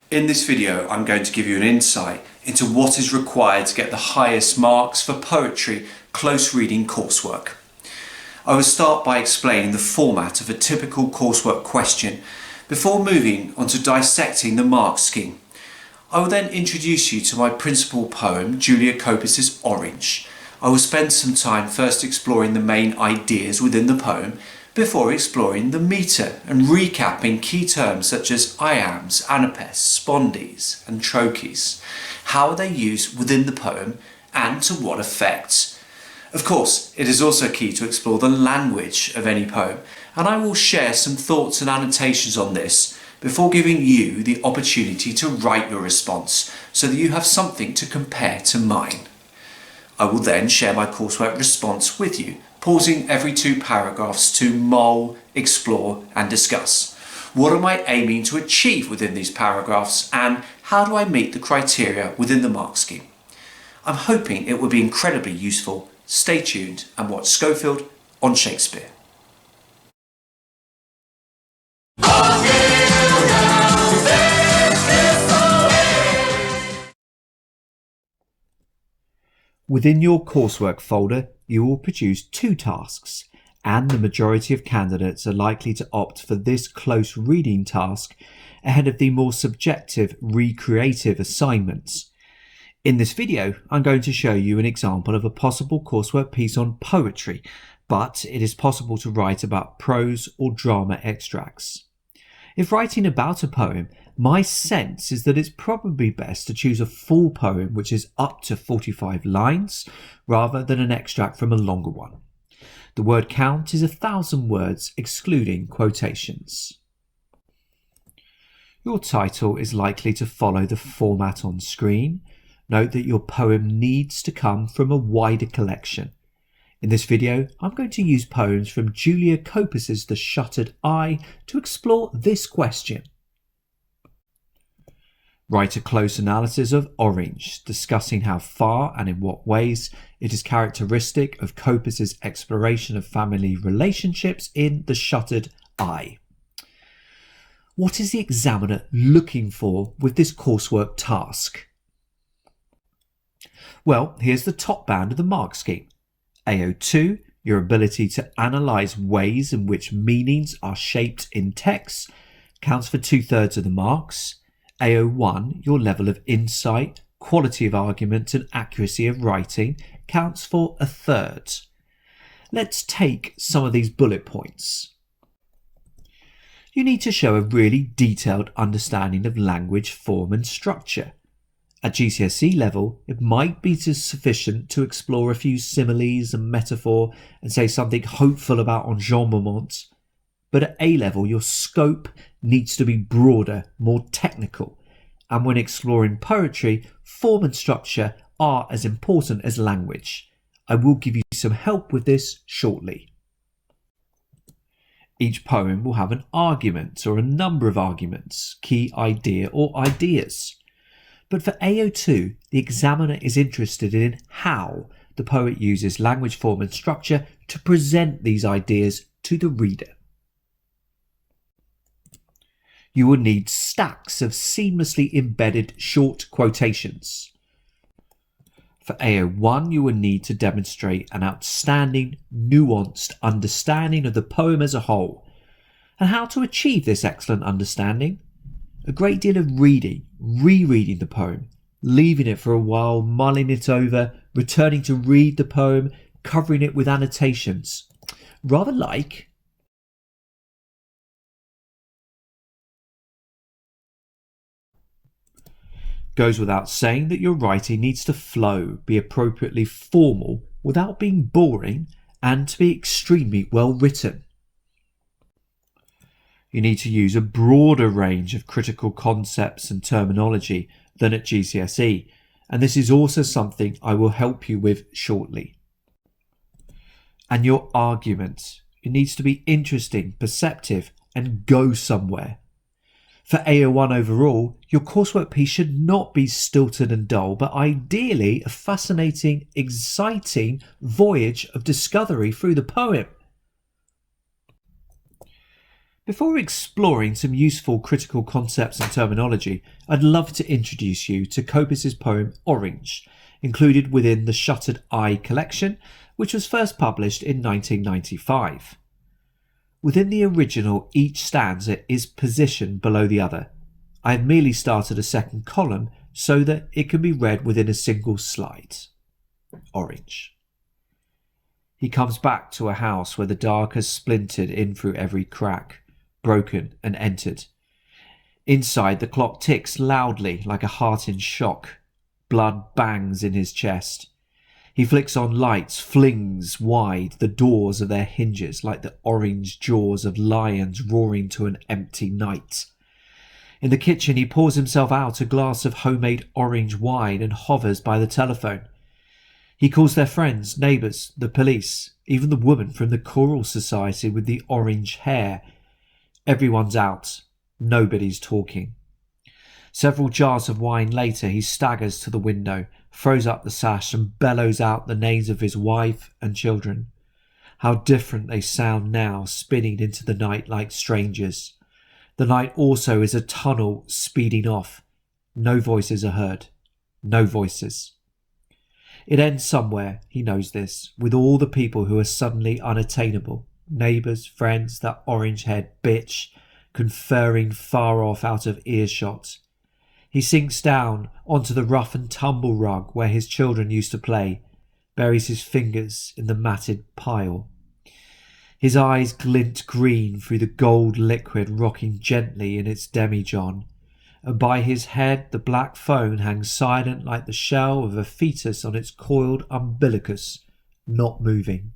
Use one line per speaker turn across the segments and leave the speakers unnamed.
In this video, I'm going to give you an insight into what is required to get the highest marks for poetry close reading coursework. I will start by explaining the format of a typical coursework question before moving on to dissecting the mark scheme. I will then introduce you to my principal poem, Copus Orange. I will spend some time first exploring the main ideas within the poem before exploring the metre and recapping key terms such as iambs, anapests, spondees and trochees. How are they used within the poem and to what effect? Of course, it is also key to explore the language of any poem, and I will share some thoughts and annotations on this before giving you the opportunity to write your response so that you have something to compare to mine. I will then share my coursework response with you, pausing every 2 paragraphs to mull, explore and discuss. What am I aiming to achieve within these paragraphs, and how do I meet the criteria within the mark scheme? I'm hoping it will be incredibly useful. Stay tuned and watch Schofield on Shakespeare.
Within your coursework folder, you will produce 2 tasks, and the majority of candidates are likely to opt for this close reading task ahead of the more subjective recreative assignments. In this video, I'm going to show you an example of a possible coursework piece on poetry, but it is possible to write about prose or drama extracts. If writing about a poem, my sense is that it's probably best to choose a full poem which is up to 45 lines rather than an extract from a longer one. The word count is 1,000 words excluding quotations. Your title is likely to follow the format on screen. Note that your poem needs to come from a wider collection. In this video, I'm going to use poems from Julia Copus's The Shuttered Eye to explore this question. Write a close analysis of Orange, discussing how far and in what ways it is characteristic of Copus's exploration of family relationships in The Shuttered Eye. What is the examiner looking for with this coursework task? Well, here's the top band of the mark scheme. AO2, your ability to analyse ways in which meanings are shaped in text, counts for 2/3 of the marks. AO1, your level of insight, quality of argument and accuracy of writing, counts for 1/3. Let's take some of these bullet points. You need to show a really detailed understanding of language, form and structure. At GCSE level, it might be sufficient to explore a few similes and metaphor and say something hopeful about enjambment. But at A level, your scope needs to be broader, more technical. And when exploring poetry, form and structure are as important as language. I will give you some help with this shortly. Each poem will have an argument or a number of arguments, key idea or ideas. But for AO2, the examiner is interested in how the poet uses language, form and structure to present these ideas to the reader. You will need stacks of seamlessly embedded short quotations. For AO1, you will need to demonstrate an outstanding, nuanced understanding of the poem as a whole. And how to achieve this excellent understanding? A great deal of reading, rereading the poem, leaving it for a while, mulling it over, returning to read the poem, covering it with annotations. Rather like goes without saying that your writing needs to flow, be appropriately formal without being boring, and to be extremely well written. You need to use a broader range of critical concepts and terminology than at GCSE, and this is also something I will help you with shortly. And your argument, it needs to be interesting, perceptive, and go somewhere. For AO1 overall, your coursework piece should not be stilted and dull, but ideally a fascinating, exciting voyage of discovery through the poem. Before exploring some useful critical concepts and terminology, I'd love to introduce you to Copus's poem Orange, included within the Shuttered Eye collection, which was first published in 1995. Within the original, each stanza is positioned below the other. I have merely started a second column so that it can be read within a single slide. Orange. He comes back to a house where the dark has splintered in through every crack, broken and entered. Inside, the clock ticks loudly like a heart in shock. Blood bangs in his chest. He flicks on lights, flings wide the doors of their hinges like the orange jaws of lions roaring to an empty night. In the kitchen, he pours himself out a glass of homemade orange wine and hovers by the telephone. He calls their friends, neighbours, the police, even the woman from the choral society with the orange hair. Everyone's out. Nobody's talking. Several jars of wine later, he staggers to the window, throws up the sash and bellows out the names of his wife and children. How different they sound now, spinning into the night like strangers. The night also is a tunnel speeding off. No voices are heard. No voices. It ends somewhere, he knows this, with all the people who are suddenly unattainable. Neighbours, friends, that orange-haired bitch, conferring far off out of earshot. He sinks down onto the rough and tumble rug where his children used to play, buries his fingers in the matted pile. His eyes glint green through the gold liquid rocking gently in its demijohn, and by his head the black phone hangs silent like the shell of a fetus on its coiled umbilicus, not moving.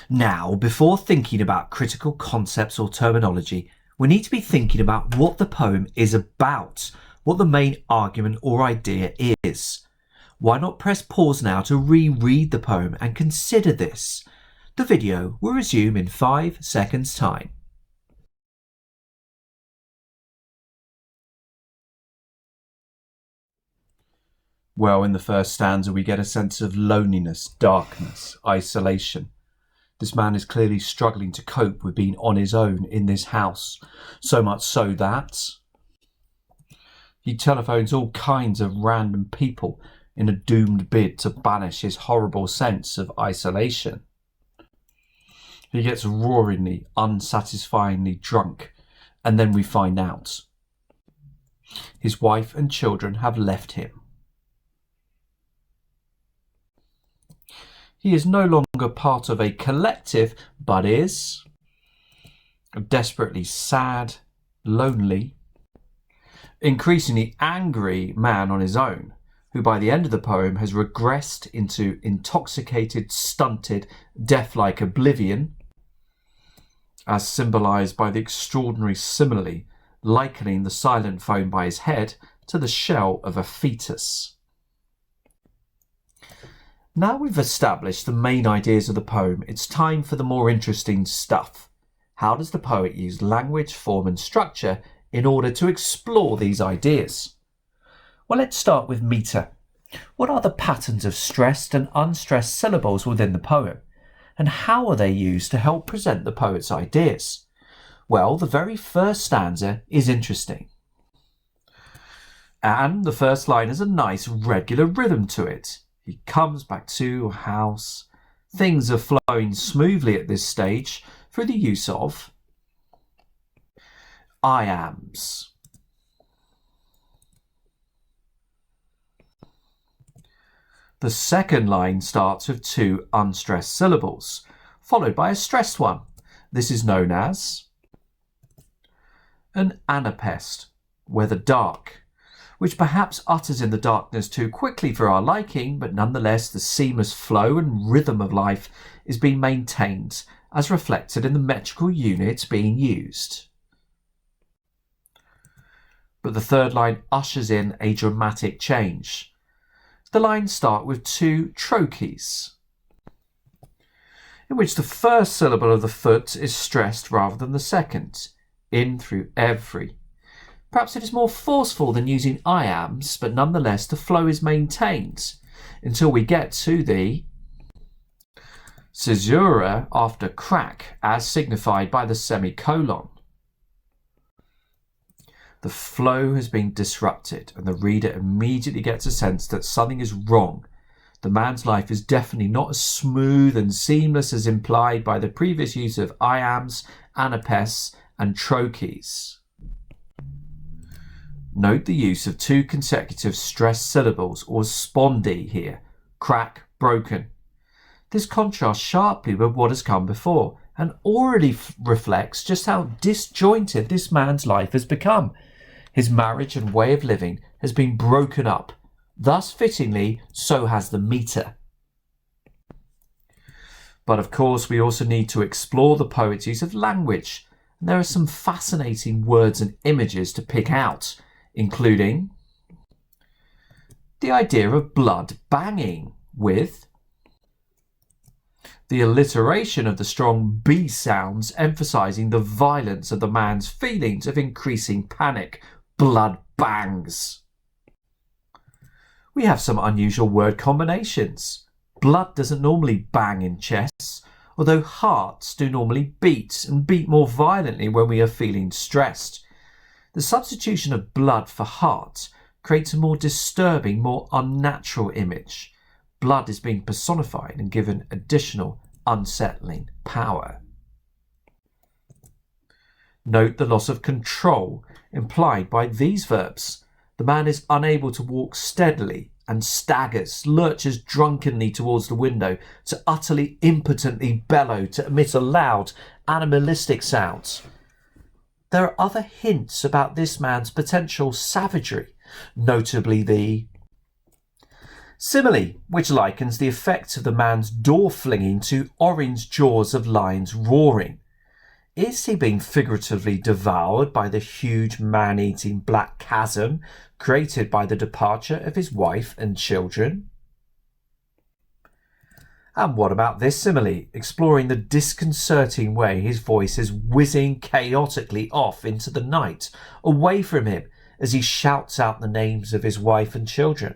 Now, before thinking about critical concepts or terminology, we need to be thinking about what the poem is about, what the main argument or idea is. Why not press pause now to reread the poem and consider this? The video will resume in 5 seconds' time. Well, in the first stanza we get a sense of loneliness, darkness, isolation. This man is clearly struggling to cope with being on his own in this house, so much so that he telephones all kinds of random people in a doomed bid to banish his horrible sense of isolation. He gets roaringly, unsatisfyingly drunk, and then we find out his wife and children have left him. He is no longer part of a collective, but is a desperately sad, lonely, increasingly angry man on his own, who by the end of the poem has regressed into intoxicated, stunted, death-like oblivion, as symbolised by the extraordinary simile likening the silent phone by his head to the shell of a fetus. Now we've established the main ideas of the poem, it's time for the more interesting stuff. How does the poet use language, form and structure in order to explore these ideas? Well, let's start with metre. What are the patterns of stressed and unstressed syllables within the poem? And how are they used to help present the poet's ideas? Well, the very first stanza is interesting. And the first line has a nice regular rhythm to it. He comes back to a house. Things are flowing smoothly at this stage through the use of iambs. The second line starts with 2 unstressed syllables, followed by a stressed one. This is known as an anapest, whether dark, which perhaps utters in the darkness too quickly for our liking, but nonetheless the seamless flow and rhythm of life is being maintained, as reflected in the metrical units being used. But the third line ushers in a dramatic change. The lines start with 2 trochees, in which the first syllable of the foot is stressed rather than the second, in through every. Perhaps it is more forceful than using iambs, but nonetheless the flow is maintained until we get to the Caesura after crack, as signified by the semicolon. The flow has been disrupted, and the reader immediately gets a sense that something is wrong. The man's life is definitely not as smooth and seamless as implied by the previous use of iambs, anapests, and trochees. Note the use of 2 consecutive stressed syllables, or spondee here: crack, broken. This contrasts sharply with what has come before, and already reflects just how disjointed this man's life has become. His marriage and way of living has been broken up. Thus, fittingly, so has the meter. But of course, we also need to explore the poet's use of language. And there are some fascinating words and images to pick out, including the idea of blood banging, with the alliteration of the strong B sounds emphasizing the violence of the man's feelings of increasing panic. Blood bangs. We have some unusual word combinations. Blood doesn't normally bang in chests, although hearts do normally beat, and beat more violently when we are feeling stressed. The substitution of blood for heart creates a more disturbing, more unnatural image. Blood is being personified and given additional unsettling power. Note the loss of control implied by these verbs. The man is unable to walk steadily and staggers, lurches drunkenly towards the window, to utterly impotently bellow, to emit a loud, animalistic sound. There are other hints about this man's potential savagery, notably the simile, which likens the effect of the man's door flinging to orange jaws of lions roaring. Is he being figuratively devoured by the huge man-eating black chasm created by the departure of his wife and children? And what about this simile, exploring the disconcerting way his voice is whizzing chaotically off into the night, away from him, as he shouts out the names of his wife and children?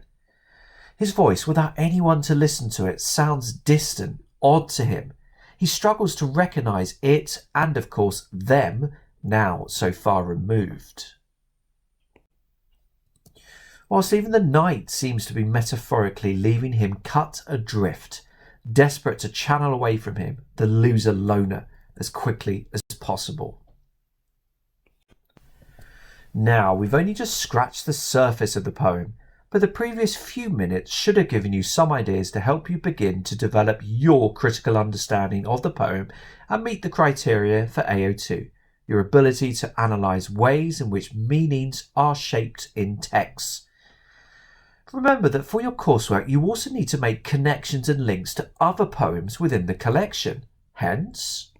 His voice, without anyone to listen to it, sounds distant, odd to him. He struggles to recognise it and, of course, them, now so far removed. Whilst even the night seems to be metaphorically leaving him cut adrift, desperate to channel away from him, the loser loner, as quickly as possible. Now, we've only just scratched the surface of the poem, but the previous few minutes should have given you some ideas to help you begin to develop your critical understanding of the poem and meet the criteria for AO2, your ability to analyse ways in which meanings are shaped in texts. Remember that for your coursework you also need to make connections and links to other poems within the collection, hence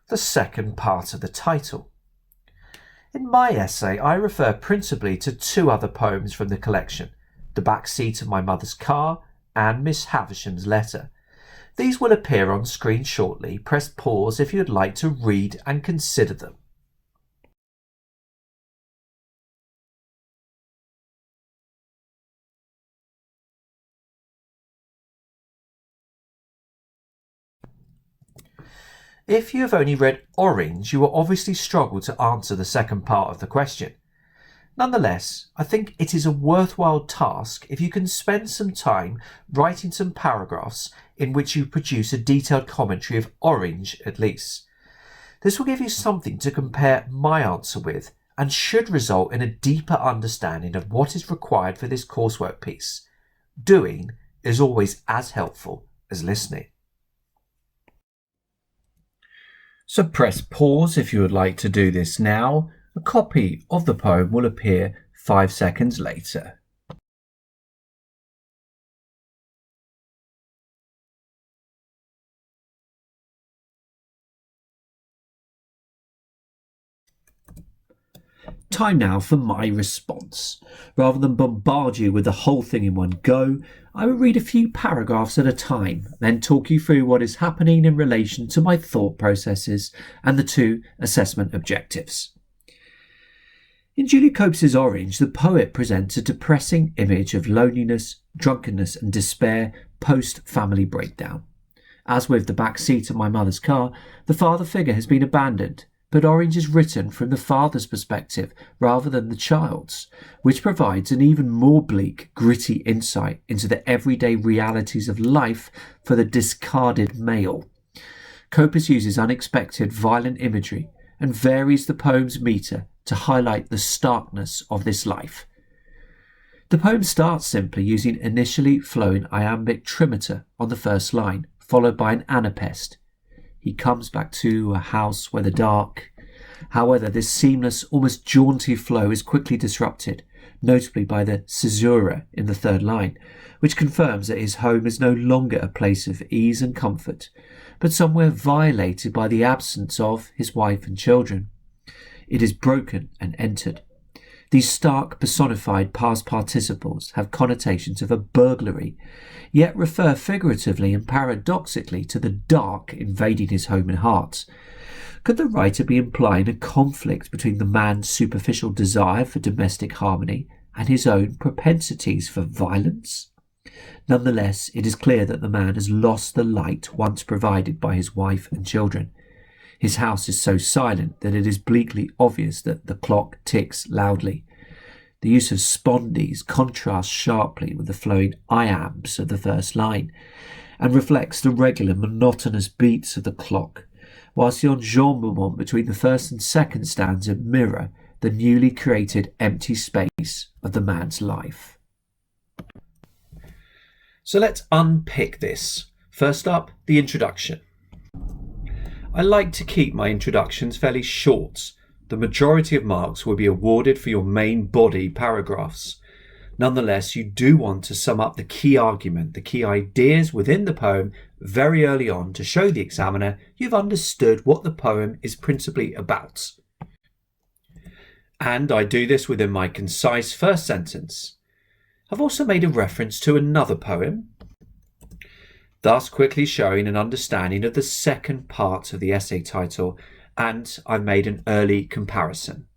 the second part of the title. In my essay, I refer principally to 2 other poems from the collection, The Back Seat of My Mother's Car and Miss Havisham's Letter. These will appear on screen shortly. Press pause if you'd like to read and consider them. If you have only read Orange, you will obviously struggle to answer the second part of the question. Nonetheless, I think it is a worthwhile task if you can spend some time writing some paragraphs in which you produce a detailed commentary of Orange at least. This will give you something to compare my answer with and should result in a deeper understanding of what is required for this coursework piece. Doing is always as helpful as listening. So press pause if you would like to do this now. A copy of the poem will appear 5 seconds later. Time now for my response. Rather than bombard you with the whole thing in one go, I will read a few paragraphs at a time, then talk you through what is happening in relation to my thought processes and the 2 assessment objectives. In Julia Copus's Orange, the poet presents a depressing image of loneliness, drunkenness and despair post-family breakdown. As with the back seat of my mother's car, the father figure has been abandoned, but Orange is written from the father's perspective rather than the child's, which provides an even more bleak, gritty insight into the everyday realities of life for the discarded male. Copus uses unexpected, violent imagery and varies the poem's metre to highlight the starkness of this life. The poem starts simply using initially flowing iambic trimeter on the first line, followed by an anapest. He comes back to a house where the dark. However, this seamless, almost jaunty flow is quickly disrupted, notably by the caesura in the third line, which confirms that his home is no longer a place of ease and comfort, but somewhere violated by the absence of his wife and children. It is broken and entered. These stark personified past participles have connotations of a burglary, yet refer figuratively and paradoxically to the dark invading his home and heart. Could the writer be implying a conflict between the man's superficial desire for domestic harmony and his own propensities for violence? Nonetheless, it is clear that the man has lost the light once provided by his wife and children. His house is so silent that it is bleakly obvious that the clock ticks loudly. The use of spondees contrasts sharply with the flowing iambs of the first line and reflects the regular monotonous beats of the clock, whilst the enjambment between the first and second stanza mirror the newly created empty space of the man's life.
So let's unpick this. First up, the introduction. I like to keep my introductions fairly short. The majority of marks will be awarded for your main body paragraphs. Nonetheless, you do want to sum up the key argument, the key ideas within the poem very early on to show the examiner you've understood what the poem is principally about. And I do this within my concise first sentence. I've also made a reference to another poem, thus quickly showing an understanding of the second part of the essay title, and I've made an early comparison.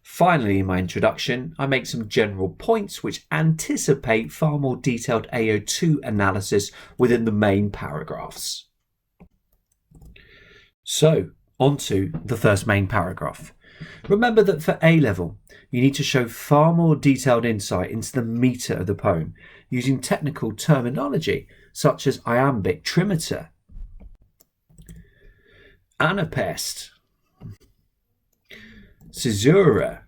Finally, in my introduction, I make some general points which anticipate far more detailed AO2 analysis within the main paragraphs. So, on to the first main paragraph. Remember that for A-level, you need to show far more detailed insight into the metre of the poem, using technical terminology such as iambic trimeter, anapest, caesura,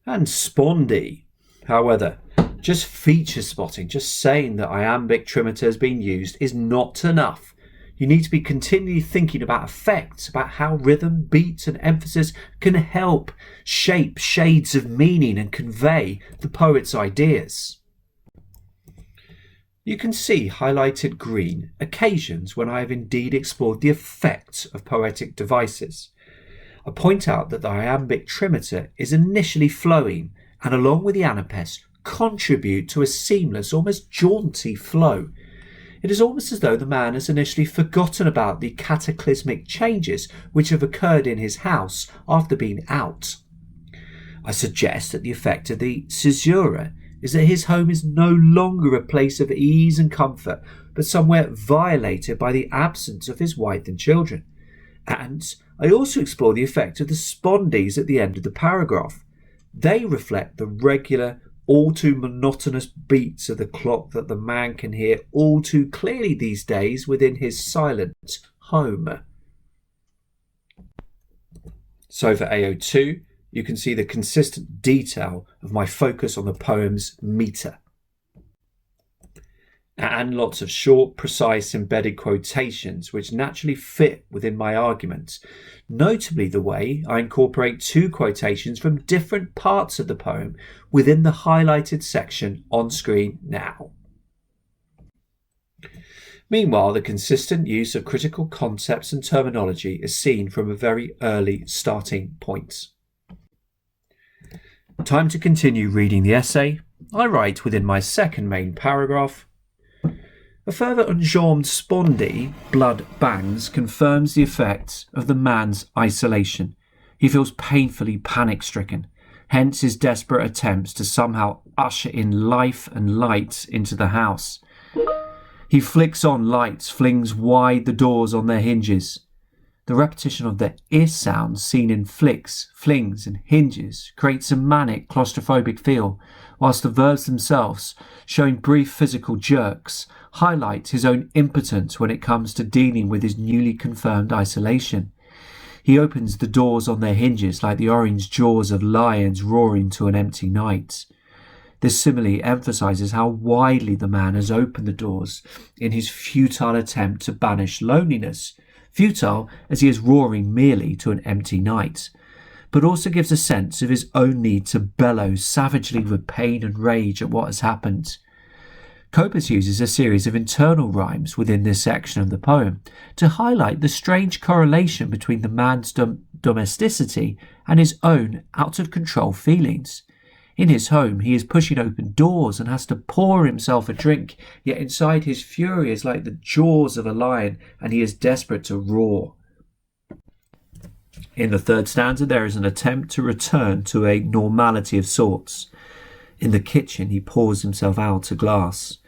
and spondee. However, just feature spotting, just saying that iambic trimeter has been used is not enough. You need to be continually thinking about effects, about how rhythm, beats and emphasis can help shape shades of meaning and convey the poet's ideas. You can see highlighted green occasions when I have indeed explored the effects of poetic devices. I point out that the iambic trimeter is initially flowing and along with the anapests contribute to a seamless, almost jaunty flow. It is almost as though the man has initially forgotten about the cataclysmic changes which have occurred in his house after being out. I suggest that the effect of the caesura is that his home is no longer a place of ease and comfort, but somewhere violated by the absence of his wife and children. And I also explore the effect of the spondees at the end of the paragraph. They reflect the regular, all too monotonous beats of the clock that the man can hear all too clearly these days within his silent home. So for AO2, you can see the consistent detail of my focus on the poem's metre. And lots of short, precise, embedded quotations which naturally fit within my arguments, notably the way I incorporate two quotations from different parts of the poem within the highlighted section on screen now. Meanwhile, the consistent use of critical concepts and terminology is seen from a very early starting point. Time to continue reading the essay. I write within my second main paragraph, a further enjambed spondee, blood bangs, confirms the effect of the man's isolation. He feels painfully panic-stricken.
hence his desperate attempts to somehow usher in life and light into the house. He flicks on lights, flings wide the doors on their hinges. The repetition of the I sounds seen in flicks, flings and hinges creates a manic claustrophobic feel, whilst the verbs themselves, showing brief physical jerks, highlight his own impotence when it comes to dealing with his newly confirmed isolation. He opens the doors on their hinges like the orange jaws of lions roaring to an empty night. This simile emphasises how widely the man has opened the doors in his futile attempt to banish loneliness, futile as he is roaring merely to an empty night, but also gives a sense of his own need to bellow savagely with pain and rage at what has happened. Copus uses a series of internal rhymes within this section of the poem to highlight the strange correlation between the man's domesticity and his own out-of-control feelings. In his home, he is pushing open doors and has to pour himself a drink, yet inside his fury is like the jaws of a lion and he is desperate to roar. In the third stanza, there is an attempt to return to a normality of sorts. In the kitchen, he pours himself out a glass.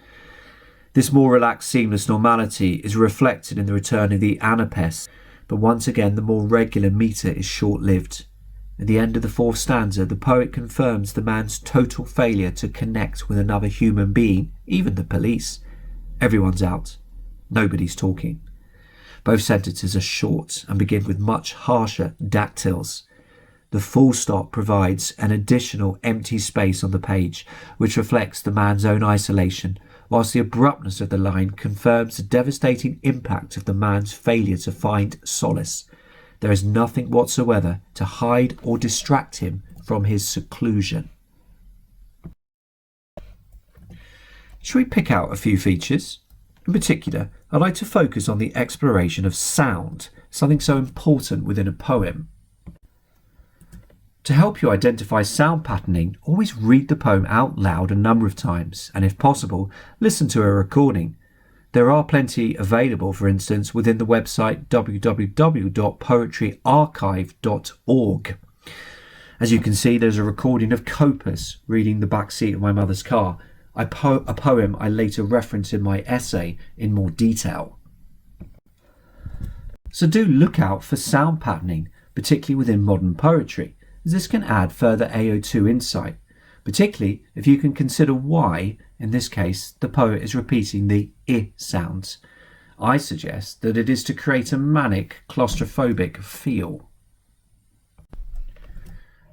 This more relaxed, seamless normality is reflected in the return of the anapests, but once again the more regular metre is short-lived. At the end of the fourth stanza, the poet confirms the man's total failure to connect with another human being, even the police. Everyone's out. Nobody's talking. Both sentences are short and begin with much harsher dactyls. The full stop provides an additional empty space on the page, which reflects the man's own isolation, whilst the abruptness of the line confirms the devastating impact of the man's failure to find solace. There is nothing whatsoever to hide or distract him from his seclusion. Shall we pick out a few features? In particular, I'd like to focus on the exploration of sound, something so important within a poem. To help you identify sound patterning, always read the poem out loud a number of times, and if possible, listen to a recording. There are plenty available, for instance, within the website www.poetryarchive.org. As you can see, there's a recording of Copus reading The Backseat of My Mother's Car, a poem I later reference in my essay in more detail. So do look out for sound patterning, particularly within modern poetry, as this can add further AO2 insight, particularly if you can consider why, in this case, the poet is repeating the I sounds. I suggest that it is to create a manic, claustrophobic feel.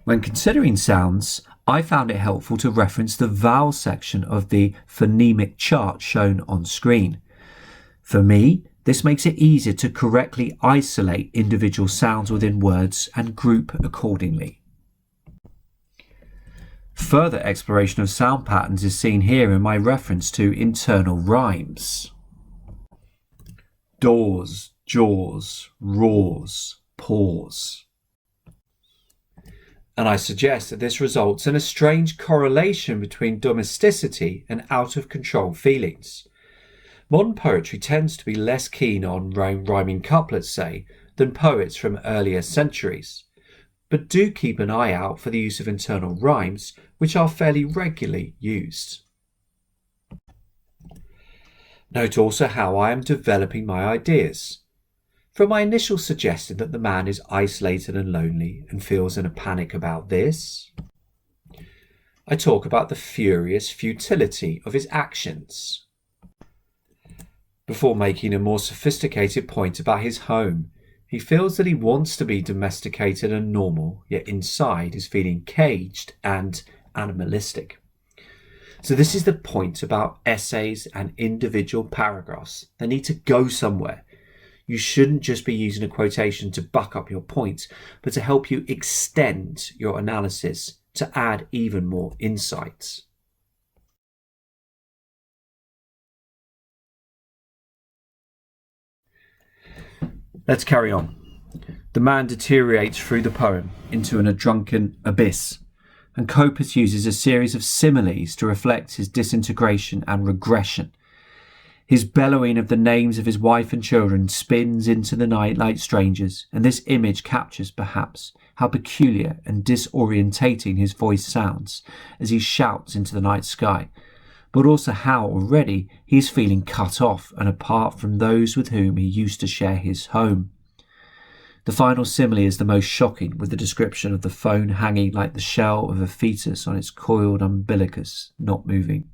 When considering sounds, I found it helpful to reference the vowel section of the phonemic chart shown on screen. For me, this makes it easier to correctly isolate individual sounds within words and group accordingly. Further exploration of sound patterns is seen here in my reference to internal rhymes. Doors, jaws, roars, pause. And I suggest that this results in a strange correlation between domesticity and out-of-control feelings. Modern poetry tends to be less keen on rhyming couplets, say, than poets from earlier centuries. But do keep an eye out for the use of internal rhymes, which are fairly regularly used. Note also how I am developing my ideas. From my initial suggestion that the man is isolated and lonely and feels in a panic about this, I talk about the furious futility of his actions, before making a more sophisticated point about his home. He feels that he wants to be domesticated and normal, yet inside is feeling caged and animalistic. So this is the point about essays and individual paragraphs. They need to go somewhere. You shouldn't just be using a quotation to buck up your point, but to help you extend your analysis to add even more insights. Let's carry on. The man deteriorates through the poem into a drunken abyss, and Copus uses a series of similes to reflect his disintegration and regression. His bellowing of the names of his wife and children spins into the night like strangers, and this image captures, perhaps, how peculiar and disorientating his voice sounds as he shouts into the night sky, but also how already he is feeling cut off and apart from those with whom he used to share his home. The final simile is the most shocking, with the description of the phone hanging like the shell of a fetus on its coiled umbilicus, not moving.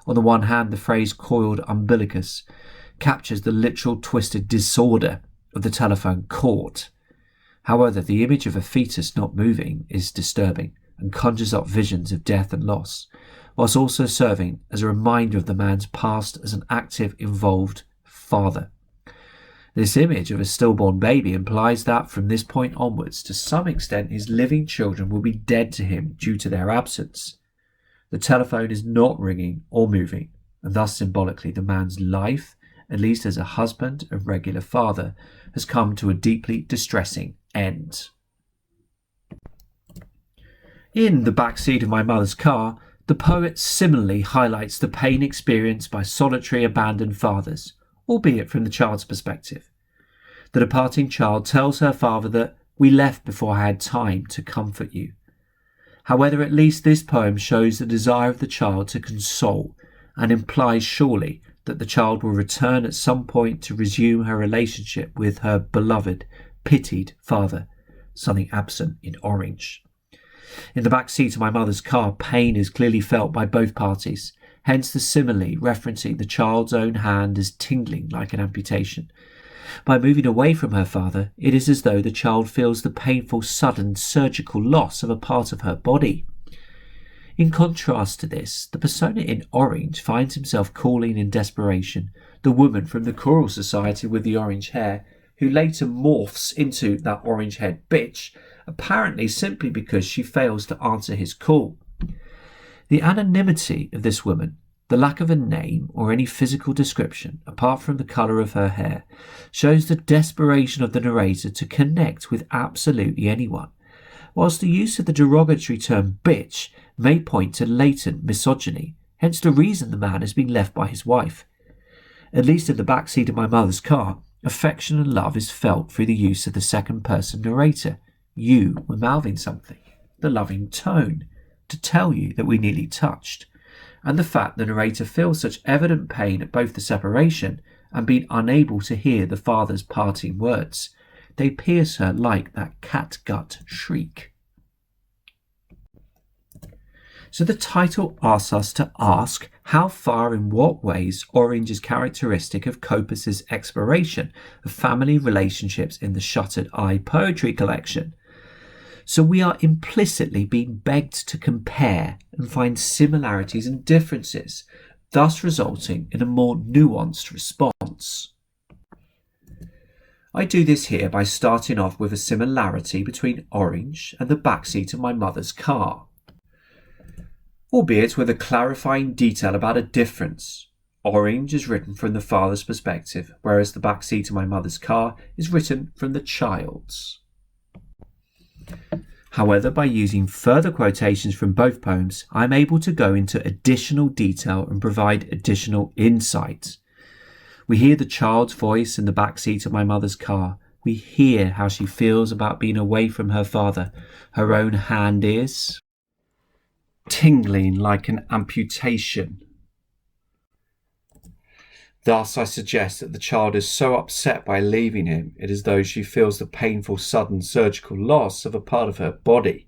On the one hand, the phrase coiled umbilicus captures the literal twisted disorder of the telephone cord. However, the image of a fetus not moving is disturbing and conjures up visions of death and loss, whilst also serving as a reminder of the man's past as an active, involved father. This image of a stillborn baby implies that from this point onwards, to some extent, his living children will be dead to him due to their absence. The telephone is not ringing or moving, and thus symbolically the man's life, at least as a husband and regular father, has come to a deeply distressing end. In the back seat of my mother's car, the poet similarly highlights the pain experienced by solitary abandoned fathers, albeit from the child's perspective. The departing child tells her father that "we left before I had time to comfort you." However, at least this poem shows the desire of the child to console and implies surely that the child will return at some point to resume her relationship with her beloved, pitied father, something absent in Orange. In the back seat of my mother's car, pain is clearly felt by both parties, hence the simile referencing the child's own hand as tingling like an amputation. By moving away from her father, it is as though the child feels the painful, sudden, surgical loss of a part of her body. In contrast to this, the persona in Orange finds himself calling in desperation the woman from the choral society with the orange hair, who later morphs into that orange-haired bitch, apparently simply because she fails to answer his call. The anonymity of this woman, the lack of a name or any physical description apart from the colour of her hair, shows the desperation of the narrator to connect with absolutely anyone, whilst the use of the derogatory term bitch may point to latent misogyny, hence the reason the man has been left by his wife. At least in the back seat of my mother's car, affection and love is felt through the use of the second-person narrator. You were mouthing something, the loving tone, to tell you that we nearly touched, and the fact the narrator feels such evident pain at both the separation and being unable to hear the father's parting words. They pierce her like that catgut shriek. So the title asks us to ask how far, in what ways, Orange is characteristic of Copus's exploration of family relationships in the Shuttered Eye poetry collection. So we are implicitly being begged to compare and find similarities and differences, thus resulting in a more nuanced response. I do this here by starting off with a similarity between Orange and the backseat of my mother's car, albeit with a clarifying detail about a difference. Orange is written from the father's perspective, whereas the backseat of my mother's car is written from the child's. However, by using further quotations from both poems, I'm able to go into additional detail and provide additional insight. We hear the child's voice in the backseat of my mother's car. We hear how she feels about being away from her father. Her own hand is tingling like an amputation. Thus, I suggest that the child is so upset by leaving him, it is as though she feels the painful, sudden surgical loss of a part of her body.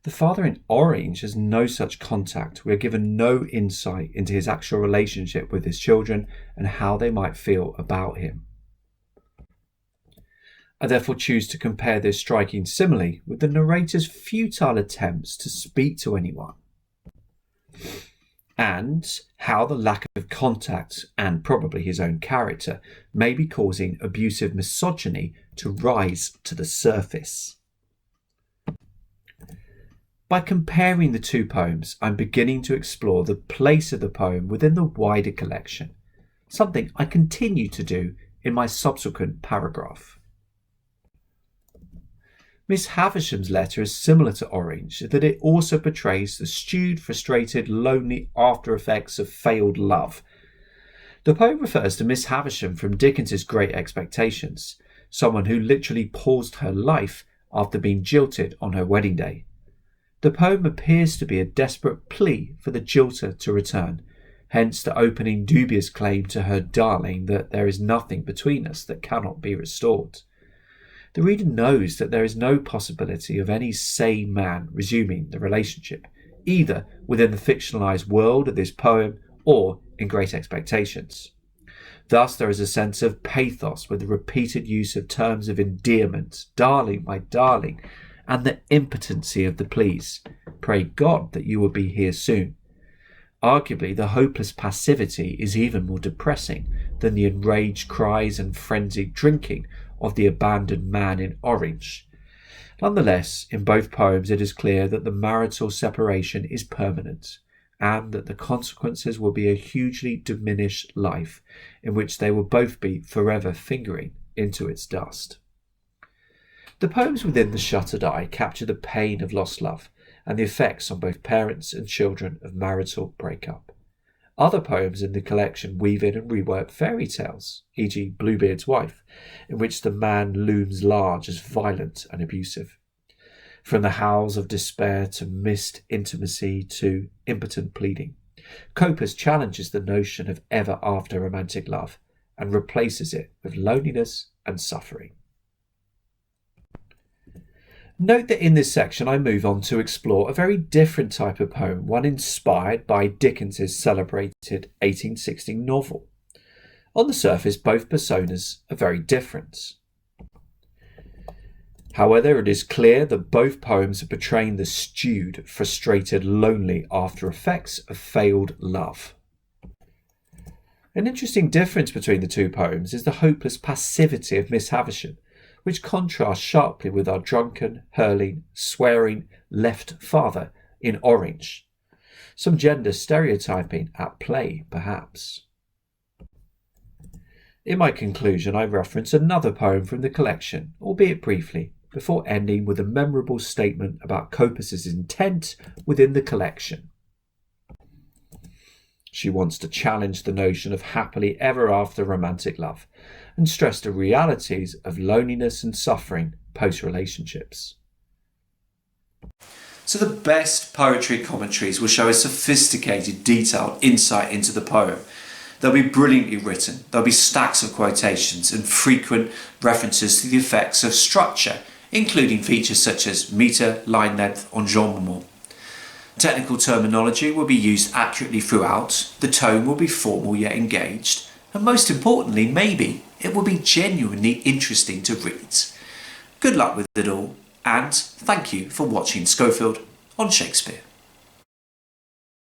The father in Orange has no such contact. We are given no insight into his actual relationship with his children and how they might feel about him. I therefore choose to compare this striking simile with the narrator's futile attempts to speak to anyone, and how the lack of contact, and probably his own character, may be causing abusive misogyny to rise to the surface. By comparing the two poems, I'm beginning to explore the place of the poem within the wider collection, something I continue to do in my subsequent paragraph. Miss Havisham's letter is similar to Orange, that it also portrays the stewed, frustrated, lonely after effects of failed love. The poem refers to Miss Havisham from Dickens's Great Expectations, someone who literally paused her life after being jilted on her wedding day. The poem appears to be a desperate plea for the jilter to return, hence the opening dubious claim to her darling that there is nothing between us that cannot be restored. The reader knows that there is no possibility of any sane man resuming the relationship, either within the fictionalised world of this poem or in Great Expectations. Thus there is a sense of pathos with the repeated use of terms of endearment, darling, my darling, and the impotency of the pleas, pray God that you will be here soon. Arguably, the hopeless passivity is even more depressing than the enraged cries and frenzied drinking of the abandoned man in Orange. Nonetheless, in both poems it is clear that the marital separation is permanent, and that the consequences will be a hugely diminished life in which they will both be forever fingering into its dust. The poems within The Shuttered Eye capture the pain of lost love and the effects on both parents and children of marital breakup. Other poems in the collection weave in and rework fairy tales, e.g. Bluebeard's Wife, in which the man looms large as violent and abusive. From the howls of despair to missed intimacy to impotent pleading, Copus challenges the notion of ever-after romantic love and replaces it with loneliness and suffering. Note that in this section I move on to explore a very different type of poem, one inspired by Dickens's celebrated 1816 novel. On the surface, both personas are very different. However, it is clear that both poems are portraying the stewed, frustrated, lonely after effects of failed love. An interesting difference between the two poems is the hopeless passivity of Miss Havisham, which contrasts sharply with our drunken, hurling, swearing left father in Orange. Some gender stereotyping at play, perhaps. In my conclusion, I reference another poem from the collection, albeit briefly, before ending with a memorable statement about Copus's intent within the collection. She wants to challenge the notion of happily ever after romantic love and stress the realities of loneliness and suffering post-relationships.
So the best poetry commentaries will show a sophisticated, detailed insight into the poem. They'll be brilliantly written, there'll be stacks of quotations and frequent references to the effects of structure, including features such as metre, line length, enjambment. Technical terminology will be used accurately throughout, the tone will be formal yet engaged, and most importantly, maybe, it will be genuinely interesting to read. Good luck with it all, and thank you for watching Schofield on Shakespeare.